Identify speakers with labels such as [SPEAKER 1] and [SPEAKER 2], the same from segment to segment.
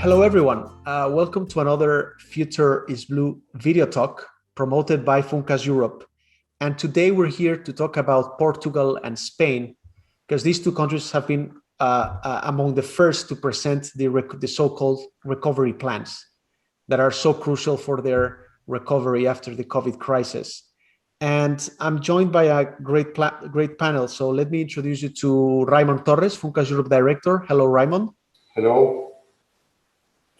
[SPEAKER 1] Hello, everyone. Welcome to another Future is Blue video talk promoted by Funcas Europe. And today we're here to talk about Portugal and Spain, because these two countries have been among the first to present the so-called recovery plans that are so crucial for their recovery after the COVID crisis. And I'm joined by a great panel. So let me introduce you to Raymond Torres, Funcas Europe Director. Hello, Raymond.
[SPEAKER 2] Hello.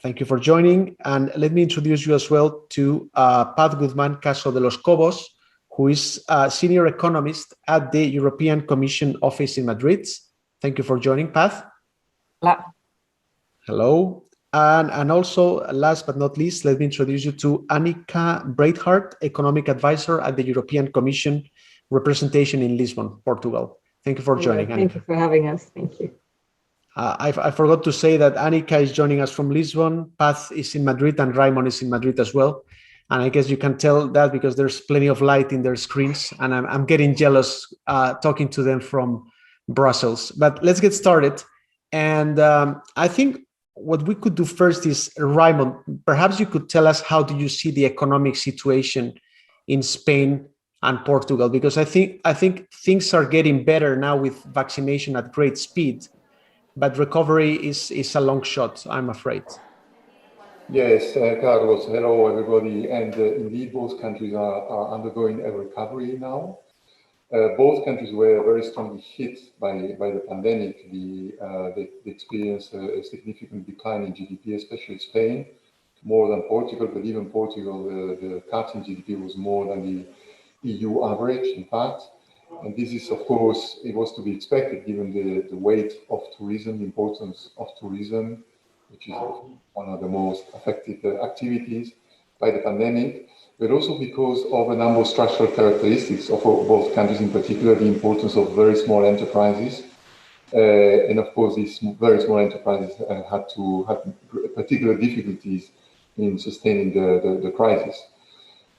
[SPEAKER 1] Thank you for joining. And let me introduce you as well to Paz Guzman Caso de los Cobos, who is a senior economist at the European Commission office in Madrid. Thank you for joining, Paz.
[SPEAKER 3] Hola.
[SPEAKER 1] Hello. And also, last but not least, let me introduce you to Annika Breidthardt, economic advisor at the European Commission representation in Lisbon, Portugal. Thank you for joining, Annika.
[SPEAKER 3] Thank you for having us. Thank you.
[SPEAKER 1] I forgot to say that Annika is joining us from Lisbon, Paz is in Madrid, and Raymond is in Madrid as well. And I guess you can tell that because there's plenty of light in their screens, and I'm getting jealous talking to them from Brussels. But let's get started. And I think what we could do first is, Raymond, perhaps you could tell us how do you see the economic situation in Spain and Portugal? Because I think things are getting better now with vaccination at great speed. But recovery is a long shot, I'm afraid.
[SPEAKER 2] Yes, Carlos, hello everybody. And indeed, both countries are undergoing a recovery now. Both countries were very strongly hit by the pandemic. They experienced a significant decline in GDP, especially Spain, more than Portugal, but even Portugal, the cut in GDP was more than the EU average, in fact. And this is, of course, it was to be expected given the weight of tourism, the importance of tourism, which is one of the most affected activities by the pandemic, but also because of a number of structural characteristics of both countries, in particular the importance of very small enterprises. And of course, these very small enterprises had particular difficulties in sustaining the crisis.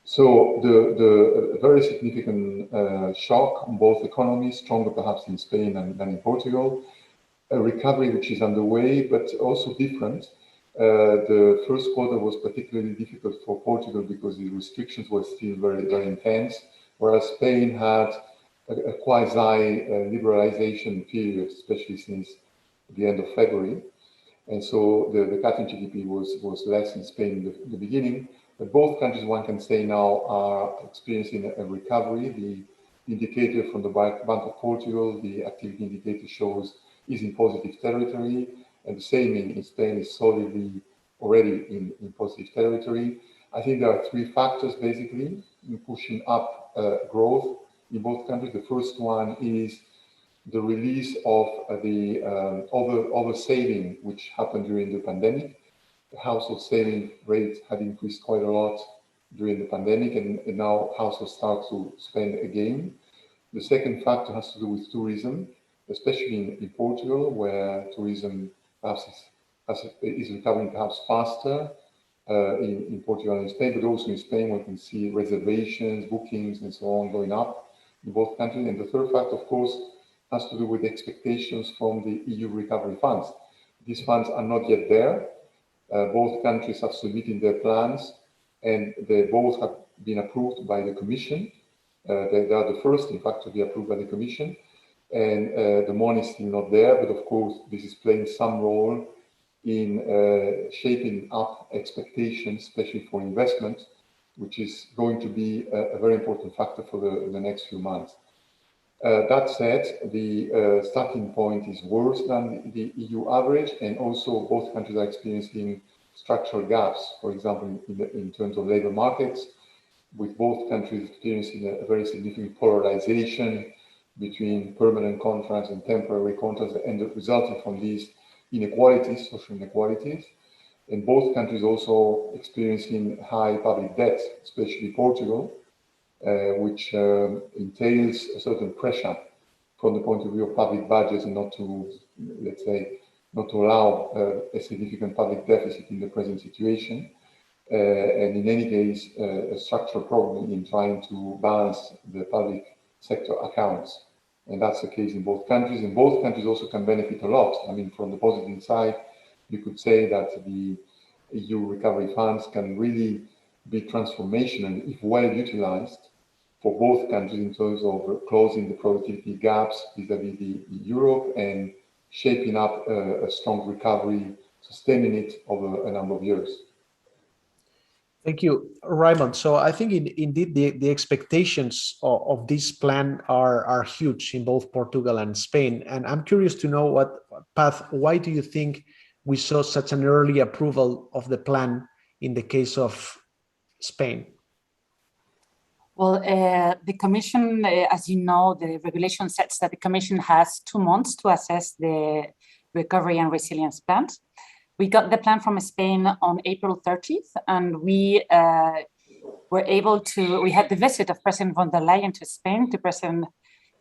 [SPEAKER 2] So the very significant shock on both economies, stronger perhaps in Spain than in Portugal, a recovery which is underway, but also different. The first quarter was particularly difficult for Portugal because the restrictions were still very, very intense, whereas Spain had a quasi-liberalization period, especially since the end of February. And so the cut in GDP was less in Spain in the beginning. But both countries, one can say now, are experiencing a recovery. The indicator from the Bank of Portugal, the activity indicator shows is in positive territory. And the same in Spain is solidly already in positive territory. I think there are three factors basically in pushing up growth in both countries. The first one is the release of the over-saving which happened during the pandemic. The household saving rate had increased quite a lot during the pandemic, and now households start to spend again. The second factor has to do with tourism, especially in Portugal, where tourism perhaps is recovering perhaps faster in Portugal and Spain, but also in Spain we can see reservations, bookings, and so on going up in both countries. And the third factor, of course, has to do with expectations from the EU recovery funds. These funds are not yet there. Both countries have submitted their plans, and they both have been approved by the Commission. They are the first, in fact, to be approved by the Commission. And the money is still not there, but of course, this is playing some role in shaping up expectations, especially for investment, which is going to be a very important factor for the next few months. That said, the starting point is worse than the EU average, and also both countries are experiencing structural gaps, for example, in terms of labor markets, with both countries experiencing a very significant polarization between permanent contracts and temporary contracts, and resulting from these inequalities, social inequalities. And both countries also experiencing high public debt, especially Portugal, which entails a certain pressure from the point of view of public budgets, and not to, let's say, not to allow a significant public deficit in the present situation. And in any case, a structural problem in trying to balance the public sector accounts. And that's the case in both countries. And both countries also can benefit a lot. I mean, from the positive side, you could say that the EU recovery funds can really be transformational if well utilized for both countries in terms of closing the productivity gaps vis-à-vis the Europe and shaping up a strong recovery, sustaining it over a number of years.
[SPEAKER 1] Thank you, Raymond. So I think indeed the expectations of this plan are huge in both Portugal and Spain. And I'm curious to know Paz, why do you think we saw such an early approval of the plan in the case of Spain?
[SPEAKER 4] Well, the Commission, as you know, the regulation sets that the Commission has 2 months to assess the recovery and resilience plans. We got the plan from Spain on April 30th, and we had the visit of President von der Leyen to Spain, to President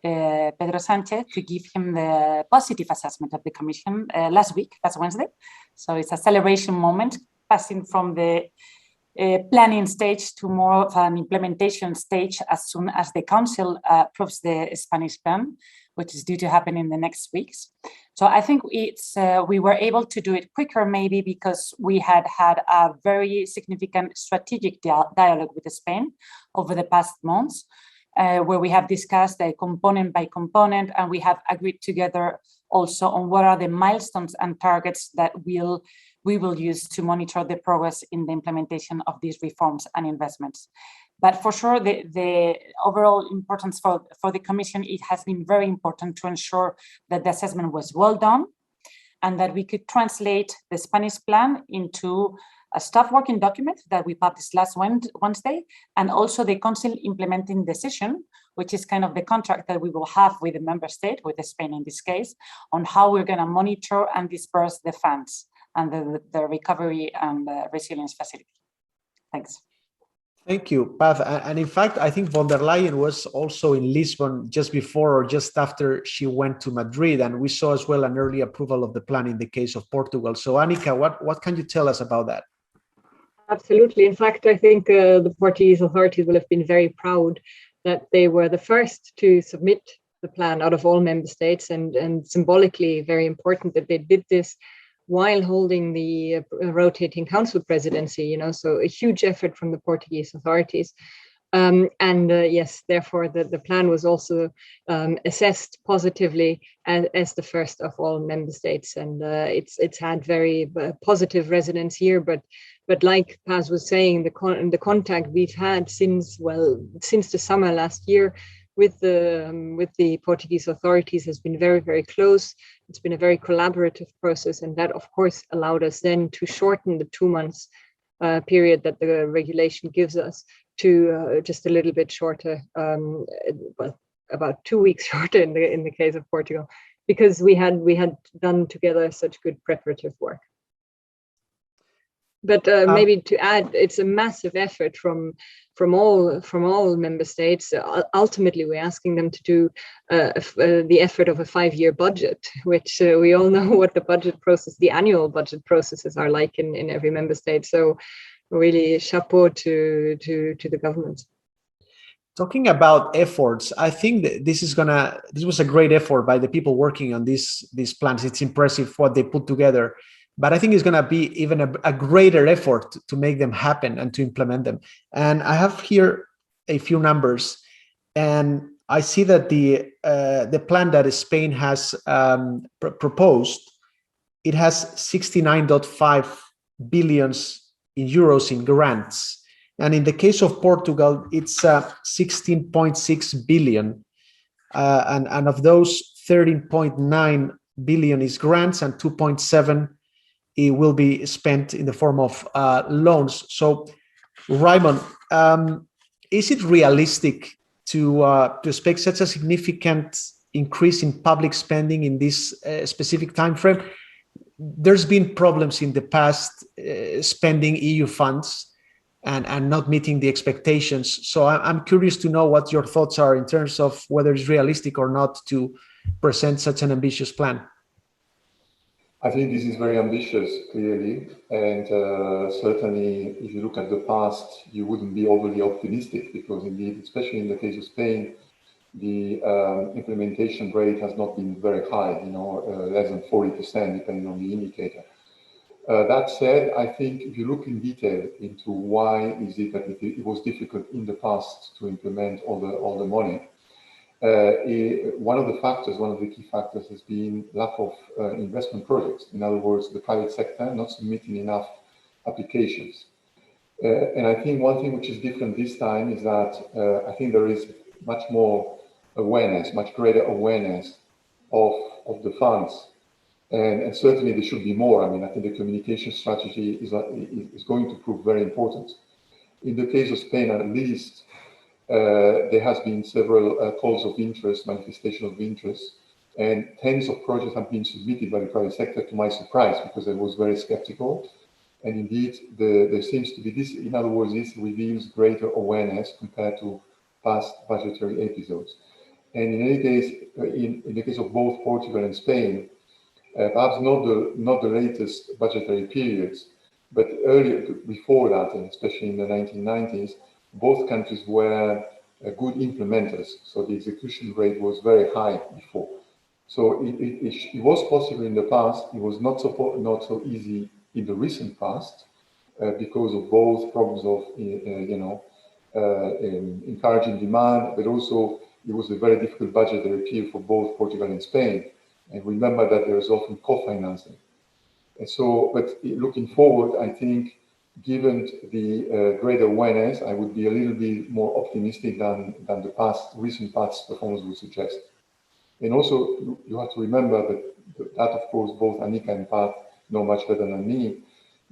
[SPEAKER 4] Pedro Sanchez, to give him the positive assessment of the Commission last Wednesday. So it's a celebration moment, passing from the planning stage to more of an implementation stage as soon as the Council approves the Spanish plan, which is due to happen in the next weeks. So I think we were able to do it quicker, maybe because we had a very significant strategic dialogue with Spain over the past months, where we have discussed component by component, and we have agreed together also on what are the milestones and targets that we will use to monitor the progress in the implementation of these reforms and investments. But for sure, the overall importance for the Commission, it has been very important to ensure that the assessment was well done and that we could translate the Spanish plan into a staff working document that we published last Wednesday, and also the Council implementing decision, which is kind of the contract that we will have with the member state, with Spain in this case, on how we're going to monitor and disperse the funds and the recovery and resilience facility. Thanks.
[SPEAKER 1] Thank you, Paz. And in fact, I think von der Leyen was also in Lisbon just before or just after she went to Madrid. And we saw as well an early approval of the plan in the case of Portugal. So Annika, what can you tell us about that?
[SPEAKER 3] Absolutely. In fact, I think the Portuguese authorities will have been very proud that they were the first to submit the plan out of all member states, and symbolically very important that they did this while holding the rotating council presidency, so a huge effort from the Portuguese authorities. Yes, therefore, the plan was also assessed positively as the first of all member states, and it's had very positive resonance here. But like Paz was saying, the contact we've had since the summer last year with the Portuguese authorities has been very, very close. It's been a very collaborative process, and that of course allowed us then to shorten the 2 months period that the regulation gives us to just a little bit shorter, well, about 2 weeks shorter in the case of Portugal, because we had done together such good preparative work. But maybe to add, it's a massive effort from all member states. Ultimately, we're asking them to do the effort of a 5-year budget, which we all know what the annual budget processes are like in every member state. So really chapeau to the government.
[SPEAKER 1] Talking about efforts, I think that this was a great effort by the people working on these plans. It's impressive what they put together. But I think it's going to be even a greater effort to make them happen and to implement them. And I have here a few numbers, and I see that the plan that Spain has proposed, it has 69.5 billions in euros in grants, and in the case of Portugal, it's 16.6 billion, and of those, 13.9 billion is grants, and 2.7 it will be spent in the form of loans. So, Raymond, is it realistic to expect such a significant increase in public spending in this specific time frame? There's been problems in the past spending EU funds and not meeting the expectations. So I'm curious to know what your thoughts are in terms of whether it's realistic or not to present such an ambitious plan.
[SPEAKER 2] I think this is very ambitious, clearly, and certainly if you look at the past, you wouldn't be overly optimistic, because indeed, especially in the case of Spain, the implementation rate has not been very high, less than 40%, depending on the indicator. That said, I think if you look in detail into why is it that it was difficult in the past to implement all the money, one of the key factors has been lack of investment projects. In other words, the private sector not submitting enough applications. And I think one thing which is different this time is that I think there is much more awareness, much greater awareness of the funds. And certainly there should be more. I mean, I think the communication strategy is going to prove very important. In the case of Spain, at least, there has been several calls of interest, manifestation of interest, and tens of projects have been submitted by the private sector, to my surprise, because I was very skeptical. And indeed, there seems to be this, in other words, this reveals greater awareness compared to past budgetary episodes. And in any case, in the case of both Portugal and Spain, perhaps not the latest budgetary periods, but earlier, before that, and especially in the 1990s, both countries were good implementers. So the execution rate was very high before. So it was possible in the past. It was not so easy in the recent past because of both problems of encouraging demand, but also it was a very difficult budgetary period for both Portugal and Spain. And remember that there is often co-financing. And so, but looking forward, I think, given the greater awareness, I would be a little bit more optimistic than the recent past performance would suggest. And also, you have to remember that of course, both Annika and Paz know much better than me,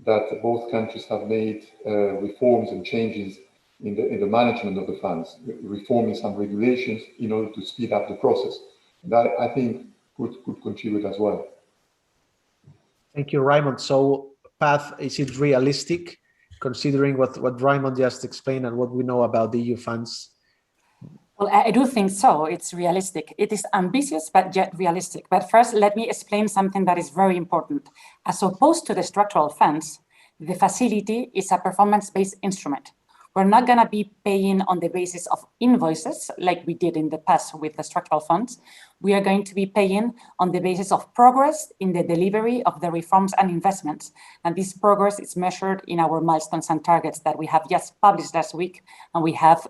[SPEAKER 2] that both countries have made reforms and changes in the management of the funds, reforming some regulations in order to speed up the process. That, I think, could contribute as well.
[SPEAKER 1] Thank you, Raymond. So, Paz, is it realistic, considering what Raymond just explained and what we know about the EU funds?
[SPEAKER 4] Well, I do think so. It's realistic. It is ambitious, but yet realistic. But first, let me explain something that is very important. As opposed to the structural funds, the facility is a performance-based instrument. We're not going to be paying on the basis of invoices like we did in the past with the structural funds. We are going to be paying on the basis of progress in the delivery of the reforms and investments. And this progress is measured in our milestones and targets that we have just published last week, and we have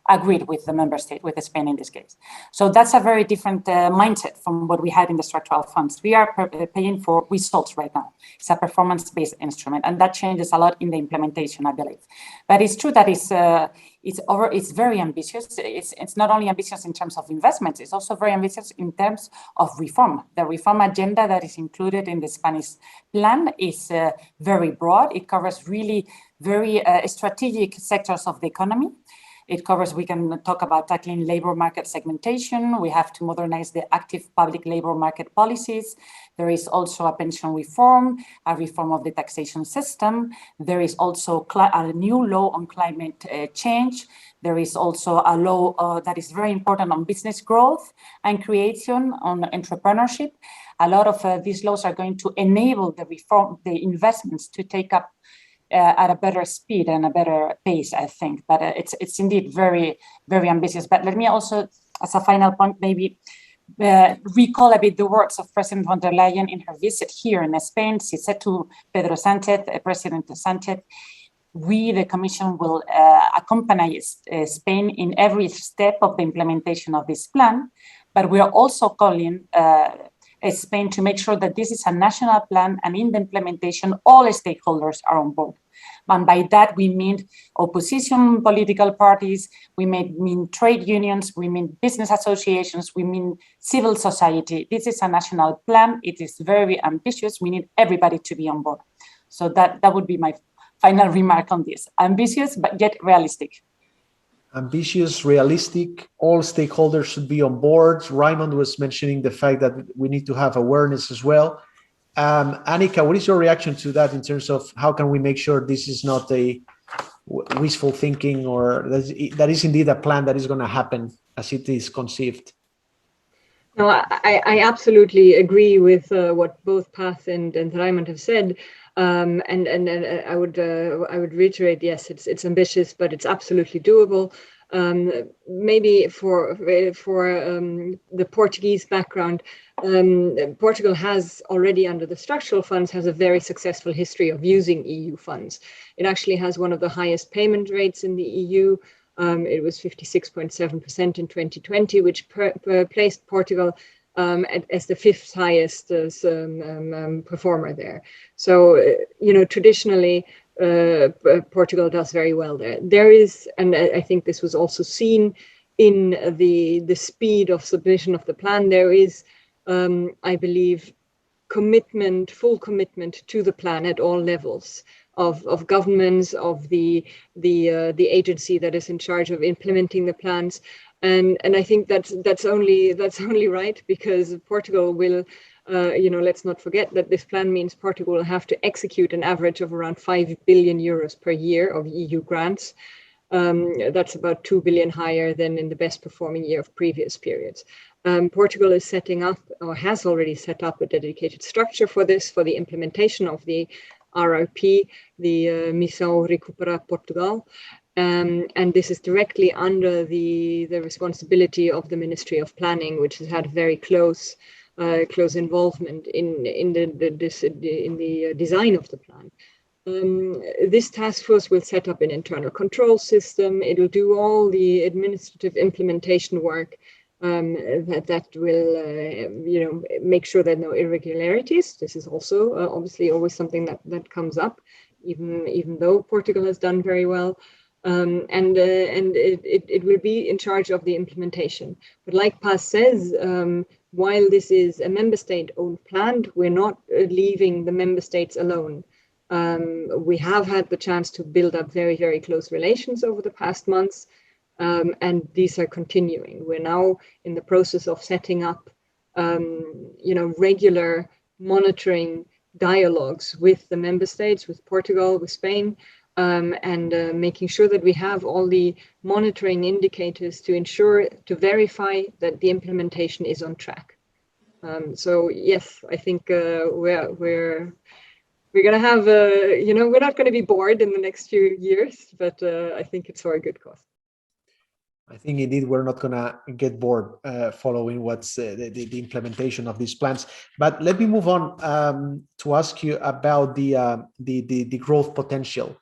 [SPEAKER 4] agreed with the member state, with Spain in this case. So that's a very different mindset from what we had in the structural funds. We are paying for results right now. It's a performance-based instrument, and that changes a lot in the implementation, I believe. But it's true that it's very ambitious. It's not only ambitious in terms of investments, it's also very ambitious in terms of reform. The reform agenda that is included in the Spanish plan is very broad. It covers really very strategic sectors of the economy. It covers, we can talk about tackling labor market segmentation. We have to modernize the active public labor market policies. There is also a pension reform, a reform of the taxation system. There is also a new law on climate change. There is also a law that is very important on business growth and creation, on entrepreneurship. A lot of these laws are going to enable the investments to take up at a better speed and a better pace, I think. But it's indeed very, very ambitious. But let me also, as a final point, maybe recall a bit the words of President von der Leyen in her visit here in Spain. She said to Pedro Sánchez, President Sánchez, we, the Commission, will accompany Spain in every step of the implementation of this plan. But we are also calling Spain to make sure that this is a national plan, and in the implementation, all stakeholders are on board. And by that, we mean opposition political parties, we mean trade unions, we mean business associations, we mean civil society. This is a national plan. It is very ambitious. We need everybody to be on board. So that would be my final remark on this. Ambitious, but yet realistic.
[SPEAKER 1] Ambitious, realistic, all stakeholders should be on board. Raymond was mentioning the fact that we need to have awareness as well. Annika, what is your reaction to that in terms of how can we make sure this is not a wishful thinking, or that is indeed a plan that is going to happen as it is conceived?
[SPEAKER 3] No, I absolutely agree with what both Paz and Raymond have said. And I would reiterate, yes, it's ambitious, but it's absolutely doable. Maybe for the Portuguese background, Portugal has already, under the structural funds, has a very successful history of using EU funds. It actually has one of the highest payment rates in the EU. It was 56.7% in 2020, which placed Portugal as the fifth highest performer there. So, traditionally, Portugal does very well there. There is, and I think this was also seen in the speed of submission of the plan, there is, I believe, full commitment to the plan at all levels of governments, of the agency that is in charge of implementing the plans. And I think that's only right, because Portugal will, let's not forget that this plan means Portugal will have to execute an average of around 5 billion euros per year of EU grants. That's about 2 billion higher than in the best performing year of previous periods. Portugal is setting up, or has already set up, a dedicated structure for this, for the implementation of the RRP, the Missão Recupera Portugal. And this is directly under the responsibility of the Ministry of Planning, which has had very close involvement in the design of the plan. This task force will set up an internal control system. It will do all the administrative implementation work that will, make sure there are no irregularities. This is also obviously always something that comes up, even though Portugal has done very well. And it will be in charge of the implementation. But like Paz says, while this is a member state-owned plan, we're not leaving the member states alone. We have had the chance to build up very, very close relations over the past months, and these are continuing. We're now in the process of setting up, regular monitoring dialogues with the member states, with Portugal, with Spain, and making sure that we have all the monitoring indicators to verify that the implementation is on track. So yes, I think we're going to have, we're not going to be bored in the next few years, but I think it's for a good cause.
[SPEAKER 1] I think indeed we're not going to get bored following what's the implementation of these plans. But let me move on to ask you about the growth potential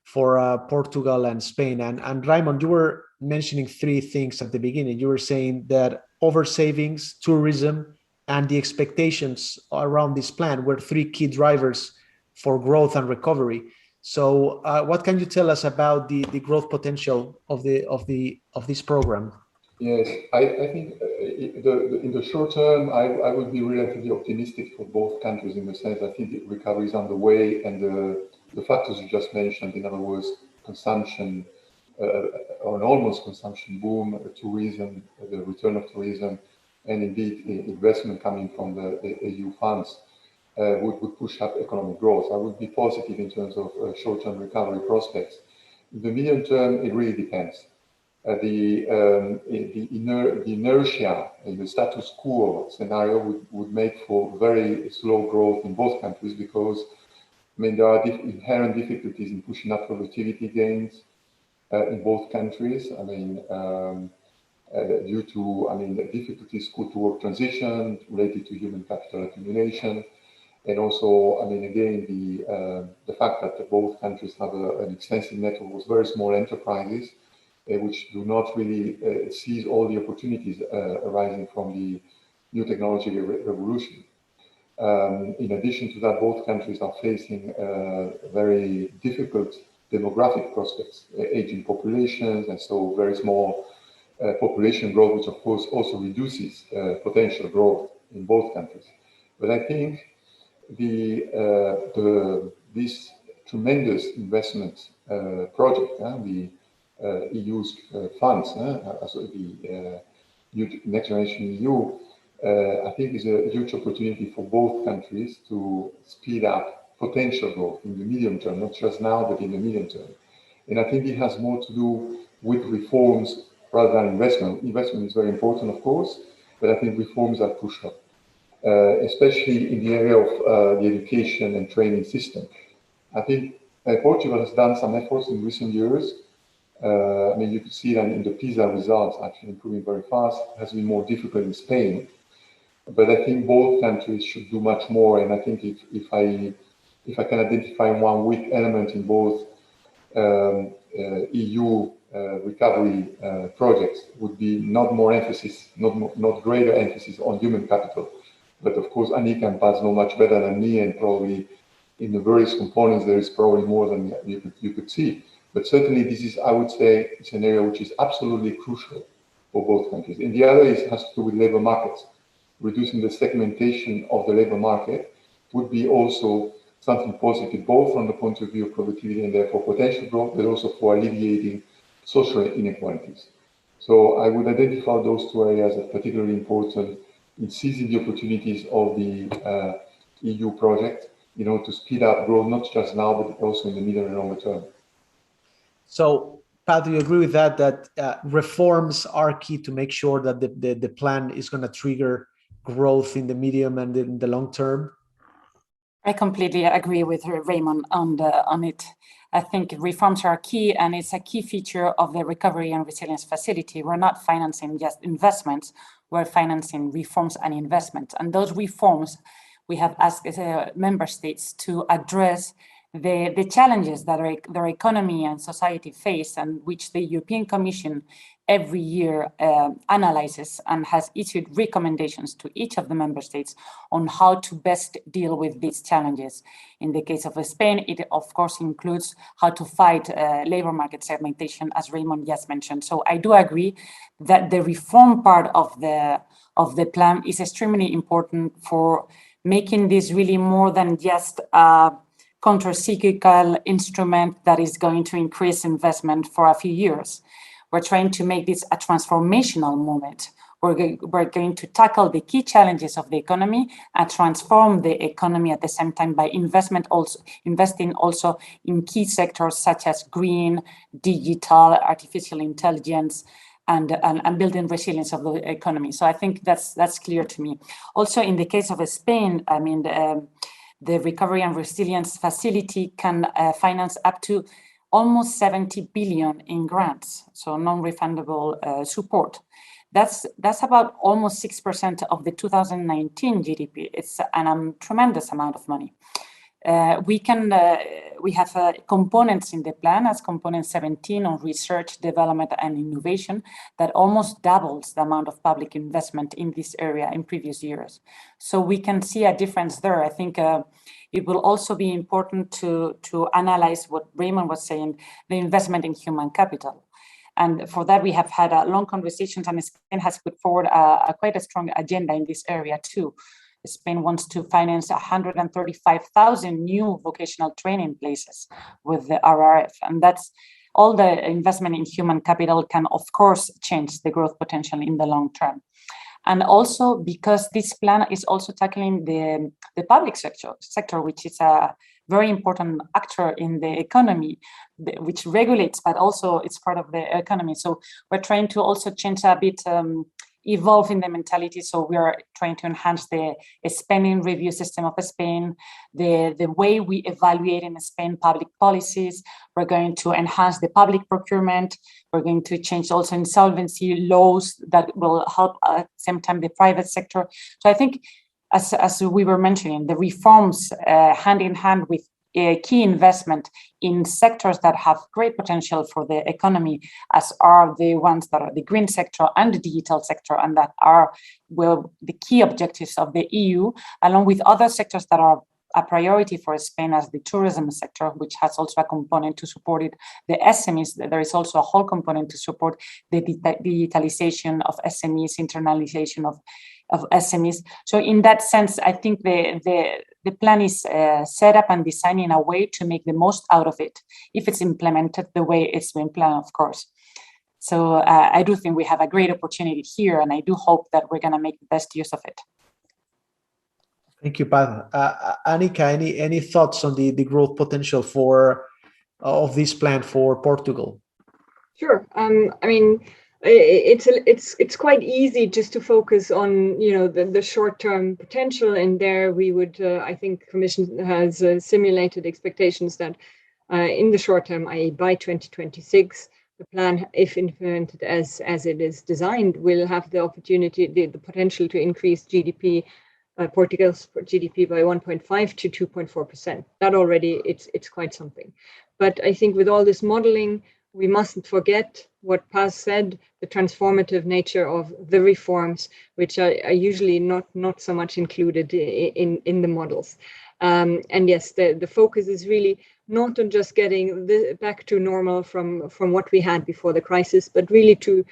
[SPEAKER 1] for Portugal and Spain. And Raymond, you were mentioning three things at the beginning. You were saying that over savings, tourism, and the expectations around this plan were three key drivers for growth and recovery. So what can you tell us about the growth potential of this program?
[SPEAKER 2] Yes, I think in the short term, I would be relatively optimistic for both countries, in the sense I think the recovery is underway, and the factors you just mentioned, in other words, consumption, or an almost consumption boom, tourism, the return of tourism, and indeed investment coming from the EU funds, would push up economic growth. I would be positive in terms of short-term recovery prospects. In the medium term, it really depends. The inertia in the status quo scenario would make for very slow growth in both countries, because there are inherent difficulties in pushing up productivity gains in both countries. Due to the difficulties to work transition related to human capital accumulation, and also again the fact that both countries have an extensive network of very small enterprises, which do not really seize all the opportunities arising from the new technology revolution. In addition to that, both countries are facing very difficult demographic prospects, aging populations, and so very small population growth, which of course also reduces potential growth in both countries. But I think this tremendous investment project, the EU's funds, the Next Generation EU, I think is a huge opportunity for both countries to speed up potential growth in the medium term, not just now, but in the medium term. And I think it has more to do with reforms rather than investment. Investment is very important, of course, but I think reforms are crucial, especially in the area of the education and training system. I think Portugal has done some efforts in recent years I mean, you could see that in the PISA results, actually improving very fast. It has been more difficult in Spain. But I think both countries should do much more. And I think if I can identify one weak element in both EU recovery projects, would be not more emphasis, not greater emphasis on human capital. But of course, Annika and Paz know much better than me, and probably in the various components there is probably more than you could see. But certainly this is, I would say, it's an area which is absolutely crucial for both countries. And the other has to do with labor markets. Reducing the segmentation of the labor market would be also something positive, both from the point of view of productivity and therefore potential growth, but also for alleviating social inequalities. So I would identify those two areas as particularly important in seizing the opportunities of the EU project, to speed up growth, not just now, but also in the medium and longer term.
[SPEAKER 1] So, Pat, do you agree with that reforms are key to make sure that the plan is going to trigger growth in the medium and in the long term?
[SPEAKER 4] I completely agree with Raymond on it. I think reforms are key, and it's a key feature of the Recovery and Resilience Facility. We're not financing just investments, we're financing reforms and investments. And those reforms, we have asked member states to address the challenges that their economy and society face, and which the European Commission every year analyzes and has issued recommendations to each of the member states on how to best deal with these challenges. In the case of Spain, it of course includes how to fight labor market segmentation, as Raymond just mentioned. So I do agree that the reform part of the plan is extremely important for making this really more than just a counter-cyclical instrument that is going to increase investment for a few years. We're trying to make this a transformational moment. We're going to tackle the key challenges of the economy and transform the economy at the same time by investing also in key sectors such as green, digital, artificial intelligence, and building resilience of the economy. So I think that's clear to me. Also, in the case of Spain, I mean, the Recovery and Resilience Facility can finance up to almost 70 billion in grants, so non-refundable support. That's about almost 6% of the 2019 GDP. It's a tremendous amount of money. We have components in the plan as component 17 on research, development, and innovation that almost doubles the amount of public investment in this area in previous years. So we can see a difference there. I think it will also be important to analyze what Raymond was saying, the investment in human capital. And for that, we have had long conversations, and Spain has put forward quite a strong agenda in this area too. Spain wants to finance 135,000 new vocational training places with the RRF. And that's all the investment in human capital can, of course, change the growth potential in the long term. And also because this plan is also tackling the public sector, which is a very important actor in the economy, which regulates, but also it's part of the economy. So we're trying to also change a bit, evolve in the mentality. So we are trying to enhance the spending review system of Spain, the way we evaluate in Spain public policies. We're going to enhance the public procurement. We're going to change also insolvency laws that will help at the same time the private sector. So I think, as we were mentioning, the reforms hand in hand with a key investment in sectors that have great potential for the economy, as are the ones that are the green sector and the digital sector, and that are the key objectives of the EU, along with other sectors that are a priority for Spain, as the tourism sector, which has also a component to support it. The SMEs, there is also a whole component to support the digitalization of SMEs, internalization of SMEs. So in that sense, I think the plan is set up and designed in a way to make the most out of it, if it's implemented the way it's been planned, of course. So I do think we have a great opportunity here, and I do hope that we're going to make the best use of it.
[SPEAKER 1] Thank you, Paz. Annika, any thoughts on the growth potential of this plan for Portugal?
[SPEAKER 3] Sure. I mean, it's quite easy just to focus on the short-term potential, and there we would I think Commission has simulated expectations that in the short term, i.e. by 2026, the plan, if implemented as it is designed, will have the opportunity, the potential to increase GDP, Portugal's GDP by 1.5 to 2.4%. That already, it's quite something. But I think with all this modeling, we mustn't forget what Paz said, the transformative nature of the reforms, which are usually not so much included in the models. And yes, the focus is really not on just getting back to normal from what we had before the crisis, but really to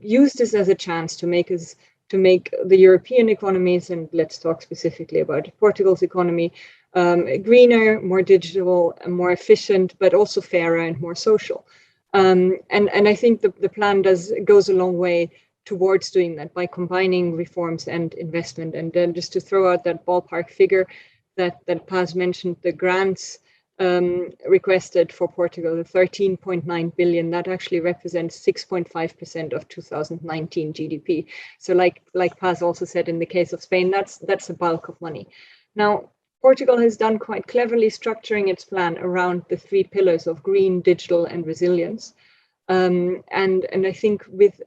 [SPEAKER 3] use this as a chance to make the European economies, and let's talk specifically about Portugal's economy, greener, more digital, and more efficient, but also fairer and more social. And I think the plan goes a long way towards doing that by combining reforms and investment. And then just to throw out that ballpark figure that Paz mentioned, the grants requested for Portugal, the 13.9 billion, that actually represents 6.5% of 2019 GDP. So like Paz also said, in the case of Spain, that's a bulk of money. Now, Portugal has done quite cleverly structuring its plan around the 3 pillars of green, digital, and resilience. And I think with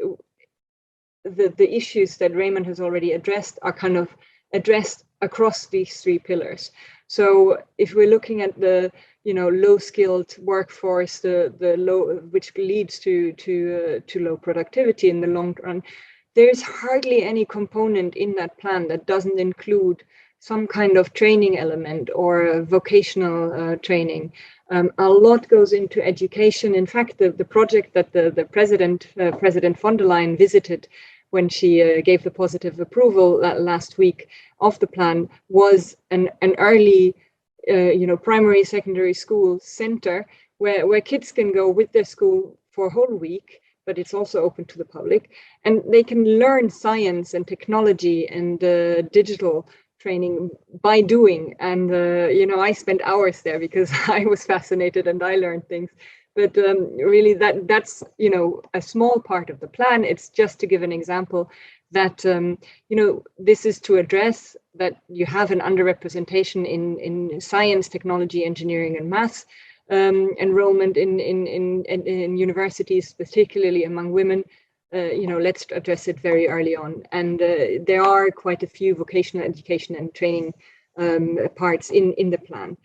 [SPEAKER 3] the issues that Raymond has already addressed are kind of addressed across these 3 pillars. So if we're looking at the low-skilled workforce, the low, which leads to low productivity in the long run, there's hardly any component in that plan that doesn't include some kind of training element or vocational training. A lot goes into education. In fact, the project that the President von der Leyen visited when she gave the positive approval last week of the plan was an early, primary, secondary school center where kids can go with their school for a whole week, but it's also open to the public, and they can learn science and technology and digital training by doing. And I spent hours there because I was fascinated and I learned things. But really, that's a small part of the plan. It's just to give an example that this is to address that you have an underrepresentation in science, technology, engineering, and maths enrollment in universities, particularly among women. Let's address it very early on. And there are quite a few vocational education and training parts in the plan,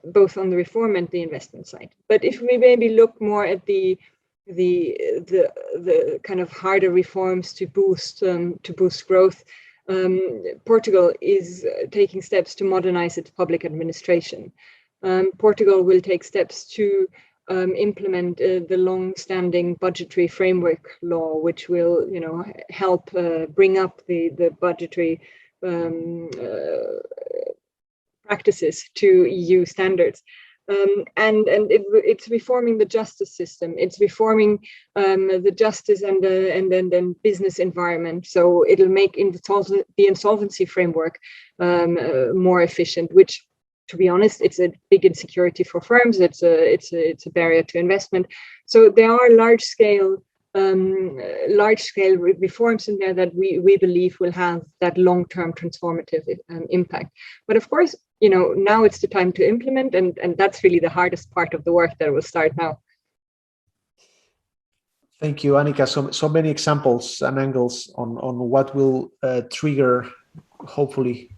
[SPEAKER 3] both on the reform and the investment side. But if we maybe look more at the kind of harder reforms to boost growth, Portugal is taking steps to modernize its public administration. Portugal will take steps to implement the long-standing budgetary framework law, which will, help bring up the budgetary practices to EU standards. It's reforming the justice system. It's reforming the justice and then business environment. So it'll make the insolvency framework more efficient, which, to be honest, it's a big insecurity for firms. It's a barrier to investment. So there are large scale reforms in there that we believe will have that long-term transformative impact. But of course, now it's the time to implement, and that's really the hardest part of the work that will start now.
[SPEAKER 1] Thank you, Annika. So many examples and angles on what will trigger, hopefully,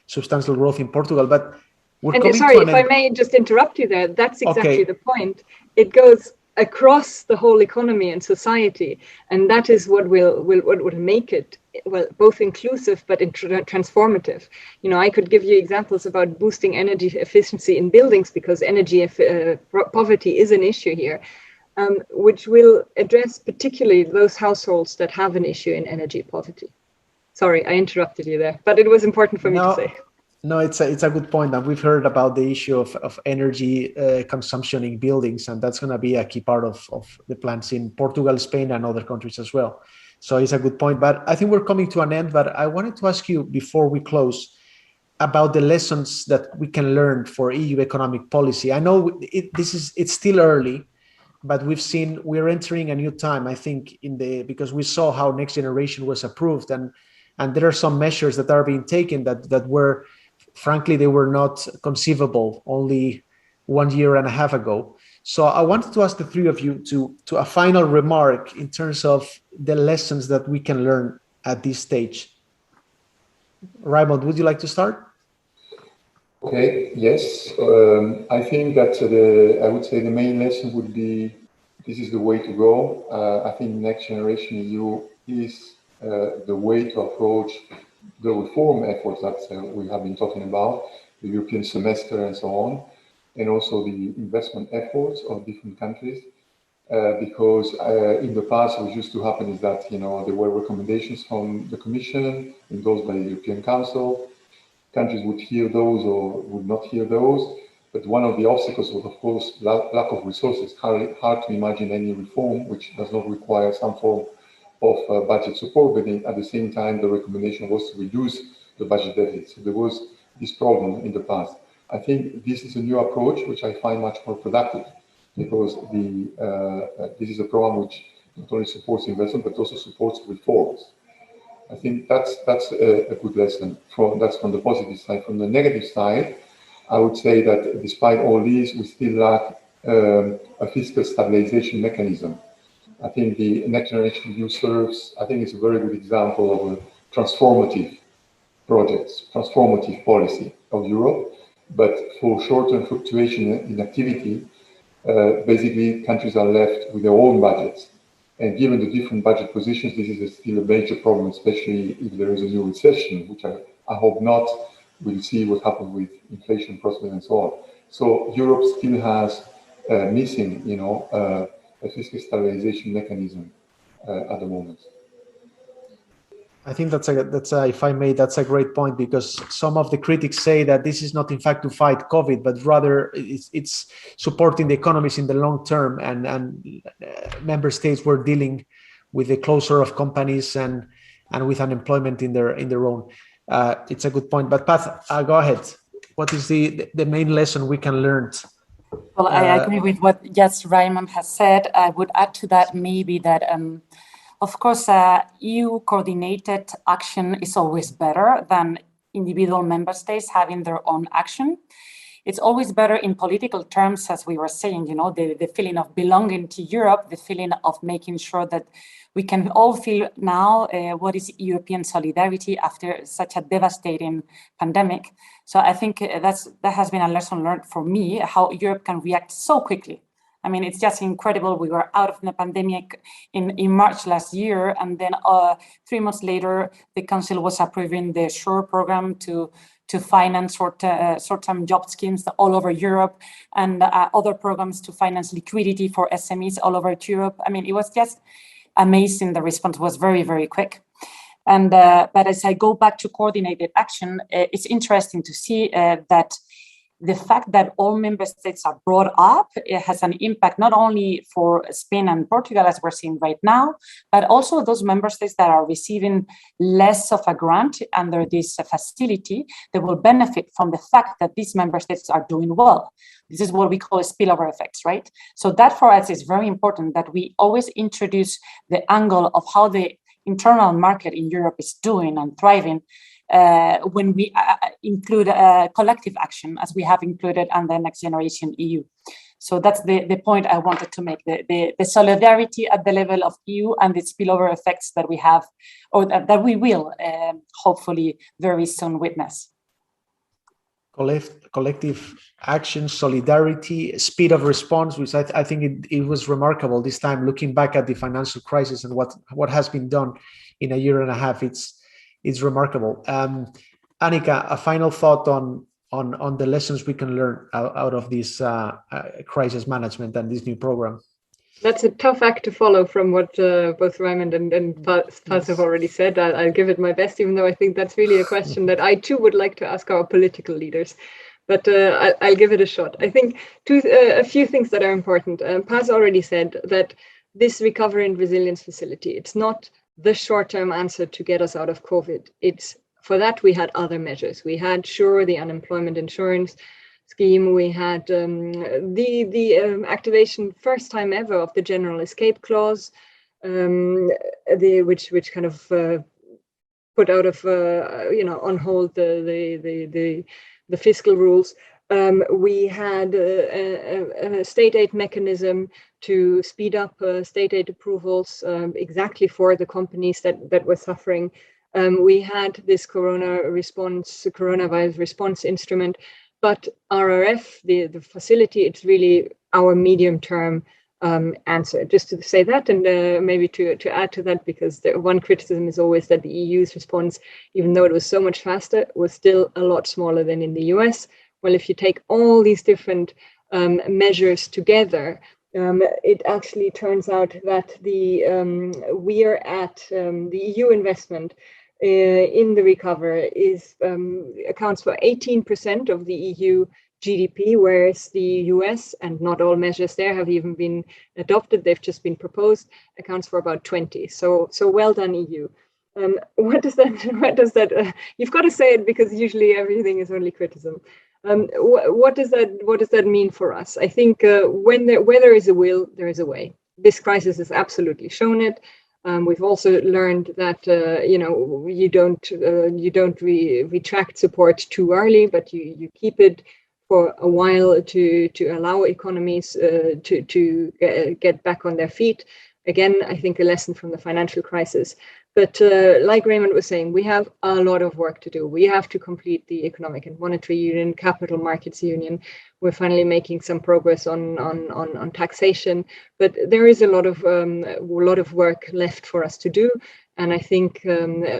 [SPEAKER 1] substantial growth in Portugal. But
[SPEAKER 3] if I may just interrupt you there, that's exactly the point. It goes across the whole economy and society, and that is what will make it both inclusive but transformative. I could give you examples about boosting energy efficiency in buildings, because energy poverty is an issue here, which will address particularly those households that have an issue in energy poverty. Sorry, I interrupted you there, but it was important for me to say.
[SPEAKER 1] No, it's a good point. And we've heard about the issue of energy consumption in buildings, and that's going to be a key part of the plans in Portugal, Spain, and other countries as well. So it's a good point. But I think we're coming to an end. But I wanted to ask you, before we close, about the lessons that we can learn for EU economic policy. I know it's still early, but we're entering a new time, I think, because we saw how Next Generation was approved, and there are some measures that are being taken that were, frankly, they were not conceivable only 1.5 years ago. So I wanted to ask the three of you to a final remark in terms of the lessons that we can learn at this stage. Raymond, would you like to start?
[SPEAKER 2] Okay, yes. I think that I would say the main lesson would be this is the way to go. I think Next Generation EU is the way to approach the reform efforts that we have been talking about, the European semester and so on, and also the investment efforts of different countries. Because in the past, what used to happen is that, there were recommendations from the Commission, endorsed by the European Council. Countries would hear those or would not hear those. But one of the obstacles was, of course, lack of resources. Hard to imagine any reform which does not require some form of budget support, but at the same time, the recommendation was to reduce the budget deficit. So there was this problem in the past. I think this is a new approach, which I find much more productive, because this is a program which not only supports investment, but also supports reforms. I think that's a good lesson. That's from the positive side. From the negative side, I would say that despite all these, we still lack a fiscal stabilization mechanism. I think the Next Generation EU serves, I think it's a very good example of a transformative projects, transformative policy of Europe. But for short-term fluctuation in activity, basically countries are left with their own budgets. And given the different budget positions, this is still a major problem, especially if there is a new recession, which I hope not. We'll see what happens with inflation prospects and so on. So Europe still has missing, a fiscal stabilization mechanism at the moment.
[SPEAKER 1] I think that's if I may, that's a great point, because some of the critics say that this is not in fact to fight COVID, but rather it's supporting the economies in the long term, and member states were dealing with the closure of companies and with unemployment in their own. It's a good point. But Paz, go ahead. What is the main lesson we can learn?
[SPEAKER 4] Well, I agree with what Raymond has said. I would add to that maybe that. Of course, EU coordinated action is always better than individual member states having their own action. It's always better in political terms, as we were saying, the feeling of belonging to Europe, the feeling of making sure that we can all feel now what is European solidarity after such a devastating pandemic. So I think that has been a lesson learned for me, how Europe can react so quickly. I mean, it's just incredible. We were out of the pandemic in March last year, and then 3 months later, the Council was approving the SURE program to finance short-term job schemes all over Europe, and other programs to finance liquidity for SMEs all over Europe. I mean, it was just amazing. The response was very, very quick. And but as I go back to coordinated action, it's interesting to see that the fact that all member states are brought up, it has an impact not only for Spain and Portugal, as we're seeing right now, but also those member states that are receiving less of a grant under this facility, they will benefit from the fact that these member states are doing well. This is what we call spillover effects, right? So that for us is very important, that we always introduce the angle of how the internal market in Europe is doing and thriving, when we include collective action, as we have included on the Next Generation EU. So that's the point I wanted to make, the solidarity at the level of EU and the spillover effects that we have, or that we will hopefully very soon witness.
[SPEAKER 1] Collective action, solidarity, speed of response, which I think it was remarkable this time, looking back at the financial crisis and what has been done in a year and a half. It's remarkable. Annika, a final thought on the lessons we can learn out of this crisis management and this new program.
[SPEAKER 3] That's a tough act to follow from what both Raymond and Paz have already said. I'll give it my best, even though I think that's really a question that I too would like to ask our political leaders. But I'll give it a shot. I think a few things that are important. Paz already said that this recovery and resilience facility, it's not the short-term answer to get us out of COVID. For that, we had other measures. We had SURE, the unemployment insurance scheme. We had the activation, first time ever, of the general escape clause, which kind of put out of on hold the fiscal rules. We had a state aid mechanism to speed up state aid approvals exactly for the companies that were suffering. We had this coronavirus response instrument, but RRF, the facility, it's really our medium-term answer. Just to say that, and maybe to add to that, because the one criticism is always that the EU's response, even though it was so much faster, was still a lot smaller than in the US. Well, if you take all these different measures together, it actually turns out that the EU investment in the recovery accounts for 18% of the EU GDP, whereas the US, and not all measures there have even been adopted, they've just been proposed, accounts for about 20. So well done, EU. What does that? You've got to say it, because usually everything is only criticism. What does that mean for us? I think where there is a will, there is a way. This crisis has absolutely shown it. We've also learned that you don't retract support too early, but you keep it for a while to allow economies to get back on their feet. Again, I think a lesson from the financial crisis. But like Raymond was saying, we have a lot of work to do. We have to complete the economic and monetary union, capital markets union. We're finally making some progress on taxation, but there is a lot of work left for us to do. And I think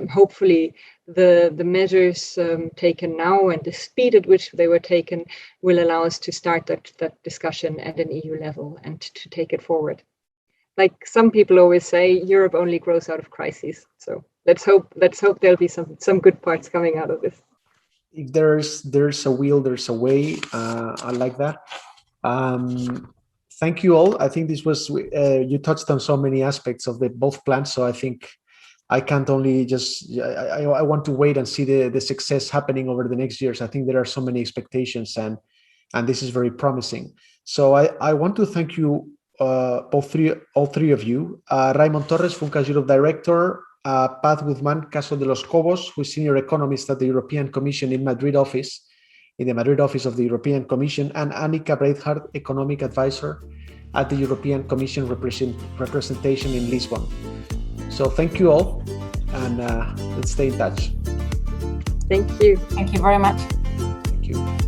[SPEAKER 3] hopefully the measures taken now and the speed at which they were taken will allow us to start that discussion at an EU level and to take it forward. Like some people always say, Europe only grows out of crises. So let's hope there'll be some good parts coming out of this.
[SPEAKER 1] If there's a will, there's a way. I like that. Thank you all. I think this was you touched on so many aspects of both plans. So I think I can't only just I want to wait and see the success happening over the next years. I think there are so many expectations, and this is very promising. So I want to thank you. All three of you, Raymond Torres, Funcas Europe Director, Paz Guzman Caso de los Cobos, who is Senior Economist at the European Commission in the Madrid office of the European Commission, and Annika Breidthardt, Economic Advisor at the European Commission representation in Lisbon. So thank you all, and let's stay in touch.
[SPEAKER 3] Thank you.
[SPEAKER 4] Thank you very much.
[SPEAKER 1] Thank you.